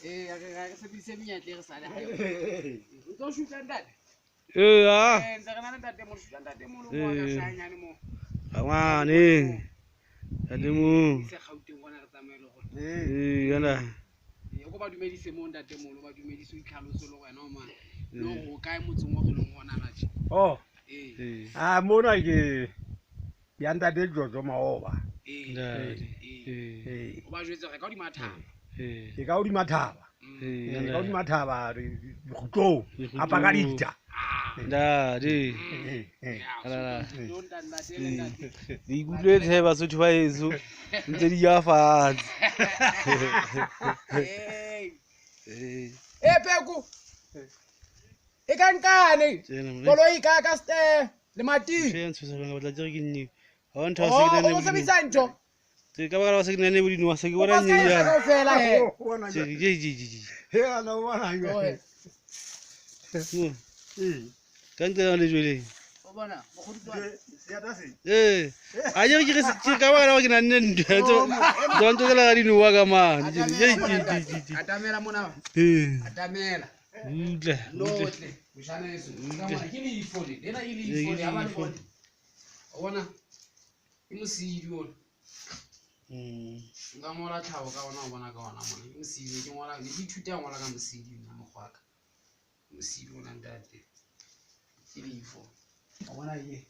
Ke sebedise menyetla re sale hae. O tlo shoota ntate? Ntse re na le ntate mo shoota ntate mo mo ka hlanyane mo. Ngwane. Ade mo. Se Gauteng bona re tsamaile go. Yana. Go ba dumedise mo ntate mo ba dumedise o itlhaloso le wena o man. No go kae motseng mo re leng gona na tje. Oh. Mona ke ya ntate Jojo Maoba. O ba jwetsa re ka di mathaba. Ke ka o di mathaba. Ka o di mathaba re khutlong a pakadita. Ndadi. Di ikutlwetse Basotho ba heso ntse di ya fatshe. Peko. E ka nkane. Koloi ka ste le mati. Tshentse se ba batla tsere ke nne. Ha o ntho Oh, se ke o se bitsa ntho. Ke ka ba ba se ke nne bodino wa se ke O bona ba se nya. ka fela he. Ji. He ana bona yo. Ka ntse le jwele. O bona, mo khudutwa. A je ke ka ba ke nne ntho. Don't ke la dino wa ka man. Atamela mona. Atamela. Utle. Lotle. Bushana yeso. Ngama ke le ifole. Lena ile ifole abantu bona. O bona? Imosidi wona. Nka ngola tlhago ka ona o bona ka ona mona. Imosidi ke ngola le ithuta ngola ka mosidi nna mogwaka. Mosidi ona ntate. Ke le ifole. O bona ye.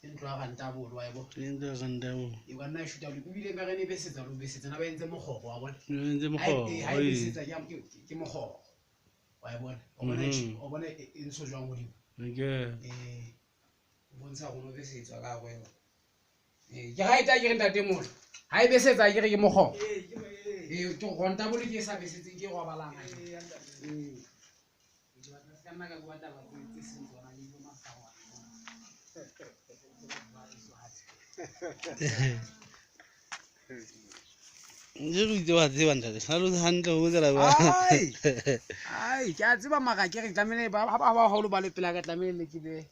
Ntlo ga ntabolo wa ebo. Ntlo ga ndabo. E ba nna shuta le bile ka rene besetsa lo besetsa na ba entse mogoro wa bona. Ntse mogoro. Ai besetsa ke mogoro. Wa bona. O bona e nso jwang godimo. Okay. Bontsha go no besetsa ka go eba. Ke ga ita ke re ntate mo. Ha e besetsa ke re ke mogoro. Ke go ntabolo ke sa besetse ke go balanga. Ka nna ka go taba tse sentse ona le mo masawa. Nje go itse wa tseba ntate. Sa lo hantle go tsela ba. Ai, ke a tseba maka ke re tlamele ba holo ba le pela ka tlamele ke be.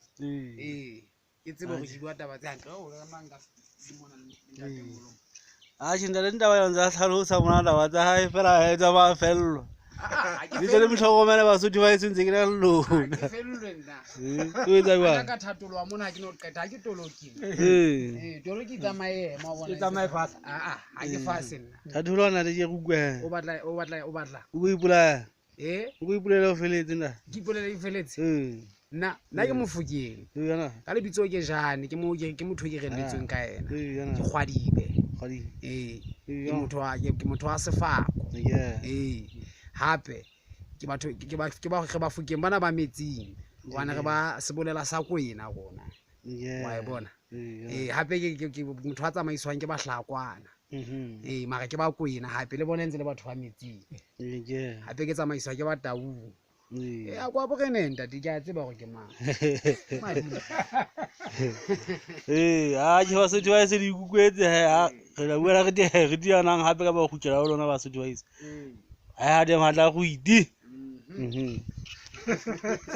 Ke tseba go di bua taba tsa hantle. O re mang ka simona le ntate mo. A tshindale ndaba yona tlhalosa mona taba tsa hae fela ha etsa ba fello. Di tsele mhlogomela Basotho ba etsentse ke na lona. Ke fellwe nna. O etsa ba. Ka thatolwa mona ke no qeta ha ke tolokile. Toloki tsamaye mo bona. E tsamaye fast. Ha ke fase nna. Thatolwana le je gugwa. O batla. O go ipula. O O go ipulela o feletse nna. ke ipolele e feletse. Nna ke mofukeng. Yana. Ka le bitso ke Jane, ke motho ke reletsweng ka ena. Yana. Ke kgwadibe. Khadi. Ke motho wa sefako. Hape ke batho ke ba fukeng bana ba metsing. Bana re ba sebolela sa kwena rona. Wa e bona. Hape ke motho wa tsamaiswang ke bahlakwana. Mara ke ba kwena hape le bona ntse le batho ba metsing. Hape ke tsamaiswa ke ba Taung. A kwa bogene ntate ke a tseba go ke mang. A ke Basotho ba se di kukwetse ha re la bua re di anang hape ka ba go kutlela ho lona Basotho ba ise. Ha de matla go iti.